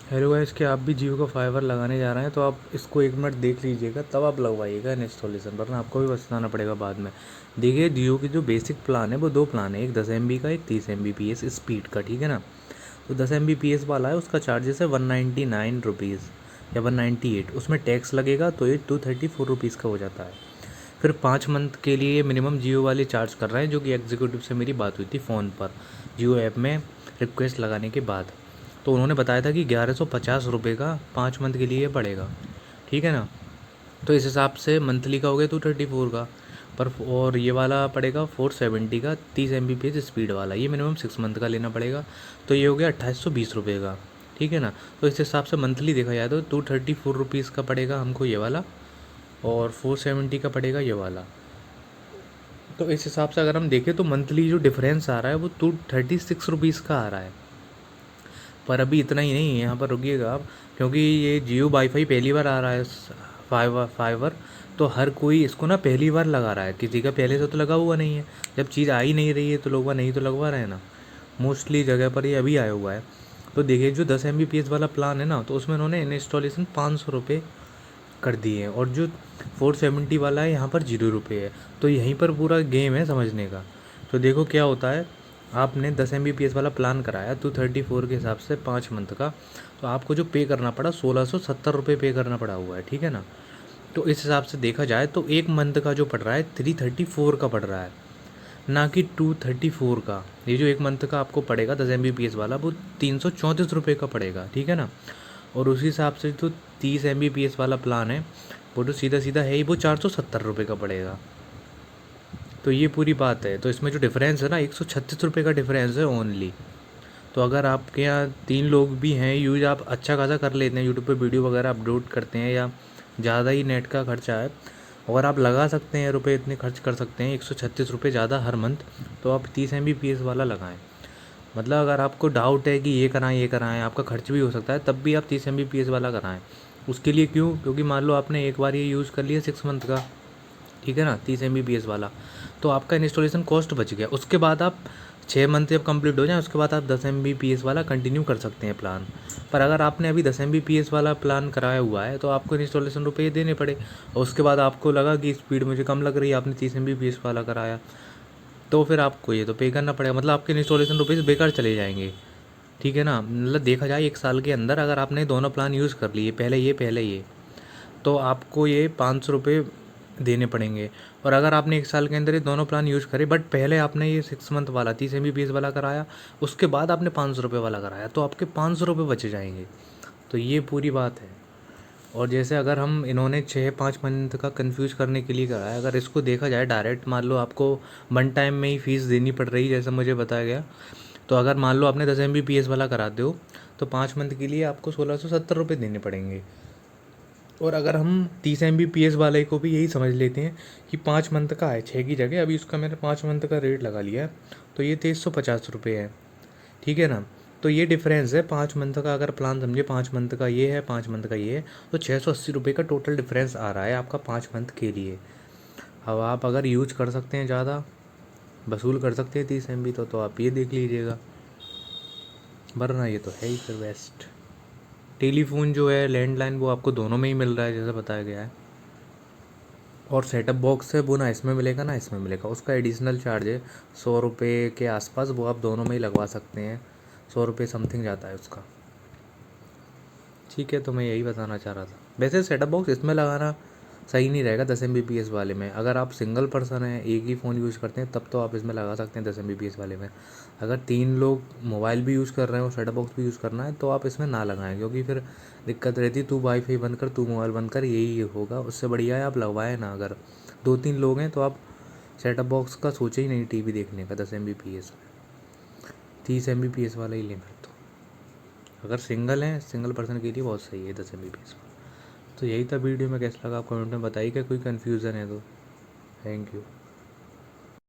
Hello guys, क्या आप भी जियो का फाइबर लगाने जा रहे हैं तो आप इसको 1 मिनट देख लीजिएगा, तब आप लगवाइएगा इंस्टॉलेशन, वरना आपको भी पछताना पड़ेगा बाद में। देखिए, जियो की जो बेसिक प्लान है वो 2 प्लान है, एक 10 MB का, एक 30 Mbps स्पीड का, ठीक है ना। तो 10 Mbps वाला है, उसका चार्जेस है 199 रुपीज़ या 198। उसमें टैक्स लगेगा तो ये 234 रुपीज़ का हो जाता है। फिर 5 मंथ के लिए मिनिमम जियो वाले चार्ज कर रहे हैं, जो कि एग्जीक्यूटिव से मेरी बात हुई थी फ़ोन पर जियो ऐप में रिक्वेस्ट लगाने के बाद। तो उन्होंने बताया था कि 1150 रुपये का 5 मंथ के लिए पड़ेगा, ठीक है ना। तो इस हिसाब से मंथली का हो गया 234 का पर, और ये वाला पड़ेगा 470 का 30 Mbps स्पीड वाला, ये मिनिमम 6 मंथ का लेना पड़ेगा। तो ये हो गया 2820 रुपये का, ठीक है ना। तो इस हिसाब से मंथली देखा जाए तो 234 रुपीज़ का पड़ेगा हमको ये वाला, और 470 का पड़ेगा ये वाला। तो इस हिसाब से अगर हम देखें तो मंथली जो डिफरेंस आ रहा है वो 236 रुपीज़ का आ रहा है। पर अभी इतना ही नहीं है, यहाँ पर रुकिएगा आप, क्योंकि ये जियो वाईफाई पहली बार आ रहा है फाइवर फाइबर। तो हर कोई इसको ना पहली बार लगा रहा है, किसी का पहले से तो लगा हुआ नहीं है। जब चीज़ आ ही नहीं रही है तो लोग नहीं तो लगवा रहे हैं ना। मोस्टली जगह पर ये अभी आया हुआ है। तो देखिए, जो 10 Mbps वाला प्लान है ना, तो उसमें उन्होंने इंस्टॉलेशन 500 रुपये कर दिए हैं, और जो 470 वाला है यहाँ पर 0 रुपये है। तो यहीं पर पूरा गेम है समझने का। तो देखो क्या होता है, आपने 10 Mbps वाला प्लान कराया 234 के हिसाब से 5 मंथ का, तो आपको जो पे करना पड़ा 1670 रुपये पे करना पड़ा हुआ है, ठीक है ना। तो इस हिसाब से देखा जाए तो 1 मंथ का जो पड़ रहा है 334 का पड़ रहा है, ना कि 234 का। ये जो 1 मंथ का आपको पड़ेगा 10 Mbps वाला, वो 334 रुपये का पड़ेगा, ठीक है ना। और उसी हिसाब से जो 30 Mbps वाला प्लान है, वो तो सीधा सीधा है ही, वो 470 रुपये का पड़ेगा। तो ये पूरी बात है। तो इसमें जो डिफरेंस है ना, 136 रुपये का डिफरेंस है ओनली। तो अगर आपके यहाँ 3 लोग भी हैं, यूज आप अच्छा खासा कर लेते हैं, यूट्यूब पे वीडियो वगैरह अपलोड करते हैं, या ज़्यादा ही नेट का खर्चा है, अगर आप लगा सकते हैं रुपए इतने खर्च कर सकते हैं, 136 रुपये ज़्यादा हर मंथ, तो आप 30 Mbps वाला लगाएं। मतलब अगर आपको डाउट है कि ये कराएं, आपका खर्च भी हो सकता है, तब भी आप 30 Mbps वाला कराएं। उसके लिए क्यों? क्योंकि मान लो आपने एक बार ये यूज़ कर लिया 6 मंथ का, ठीक है ना, 30 Mbps वाला, तो आपका इंस्टॉलेशन कॉस्ट बच गया। उसके बाद आप 6 मंथ जब कंप्लीट हो जाए, उसके बाद आप 10 Mbps वाला कंटिन्यू कर सकते हैं प्लान। पर अगर आपने अभी 10 Mbps वाला प्लान कराया हुआ है, तो आपको इंस्टॉलेशन रुपये देने पड़े, और उसके बाद आपको लगा कि स्पीड मुझे कम लग रही है, आपने 30 Mbps वाला कराया, तो फिर आपको ये तो पे करना पड़ेगा। मतलब आपके इंस्टॉलेशन रुपीज़ बेकार चले जाएंगे, ठीक है ना। मतलब देखा जाए 1 साल के अंदर अगर आपने दोनों प्लान यूज़ कर लिए, पहले ये, तो आपको ये 500 रुपये देने पड़ेंगे। और अगर आपने 1 साल के अंदर ये दोनों प्लान यूज़ करे, बट पहले आपने ये 6 मंथ वाला 30 Mbps वाला कराया, उसके बाद आपने 500 रुपये वाला कराया, तो आपके 500 रुपये बचे जाएंगे। तो ये पूरी बात है। और जैसे अगर हम, इन्होंने 6-5 मंथ का कंफ्यूज करने के लिए कराया, अगर इसको देखा जाए डायरेक्ट, मान लो आपको 1 टाइम में ही फ़ीस देनी पड़ रही है जैसा मुझे बताया गया, तो अगर मान लो आपने 10 Mbps वाला कराते हो, तो 5 मंथ के लिए आपको 1670 रुपये देने पड़ेंगे। और अगर हम 30 Mbps वाले को भी यही समझ लेते हैं कि 5 मंथ का है, 6 की जगह अभी उसका मैंने 5 मंथ का रेट लगा लिया है, तो ये 2350 रुपये है, ठीक है ना। तो ये डिफरेंस है 5 मंथ का, अगर प्लान समझे 5 मंथ का ये है, 5 मंथ का ये है, तो 680 रुपये का टोटल डिफरेंस आ रहा है आपका 5 मंथ के लिए। अब आप अगर यूज कर सकते हैं ज़्यादा, वसूल कर सकते हैं 30 MB, तो आप ये देख लीजिएगा, वरना ये तो है ही फिर बेस्ट। टेलीफोन जो है लैंडलाइन, वो आपको दोनों में ही मिल रहा है जैसा बताया गया है। और सेटअप बॉक्स है वो ना इसमें मिलेगा ना इसमें मिलेगा, उसका एडिशनल चार्ज है 100 रुपये के आसपास, वो आप दोनों में ही लगवा सकते हैं, 100 रुपये समथिंग जाता है उसका, ठीक है। तो मैं यही बताना चाह रहा था। वैसे सेटअप बॉक्स इसमें लगाना सही नहीं रहेगा 10 Mbps वाले में। अगर आप सिंगल पर्सन हैं, एक ही फ़ोन यूज़ करते हैं, तब तो आप इसमें लगा सकते हैं 10 Mbps वाले में। अगर 3 लोग मोबाइल भी यूज़ कर रहे हैं और सेटअप बॉक्स भी यूज़ करना है, तो आप इसमें ना लगाएं, क्योंकि फिर दिक्कत रहती है, तू वाईफाई बंद कर, तू मोबाइल बंद कर, यही होगा। उससे बढ़िया है आप लगवाएं ना। अगर 2-3 लोग हैं तो आप सेटअप बॉक्स का सोचे ही नहीं टीवी देखने का 10 Mbps में, 30 Mbps वाला ही लें फिर तो। अगर सिंगल हैं, सिंगल पर्सन के लिए बहुत सही है 10 Mbps। तो यही था वीडियो में, कैसा लगा आप कमेंट में बताइए, क्या कोई कन्फ्यूज़न है तो। Thank you.